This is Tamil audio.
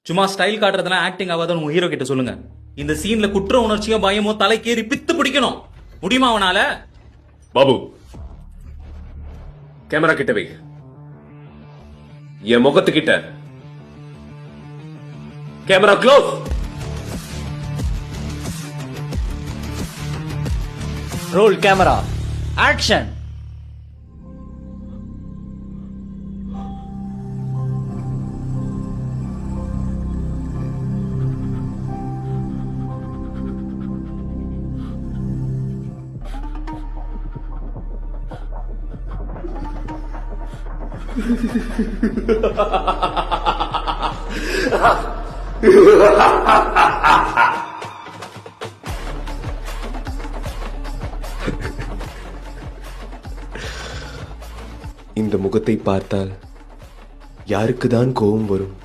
சும்மா ஸ்டைல் காட்டுறதுலாம் ஆக்டிங் ஆகாத உங்க ஹீரோ கிட்ட சொல்லுங்க. இந்த சீன்ல குற்ற உணர்ச்சியோ பயமோ தலைக்கேறி பித்து பிடிக்கணும். முடியுமா அவனால? பாபு, கேமரா கிட்ட வை. என் முகத்துக்கிட்ட camera close. Roll camera action. இந்த முகத்தை பார்த்தால் யாருக்குதான் கோபம் வரும்?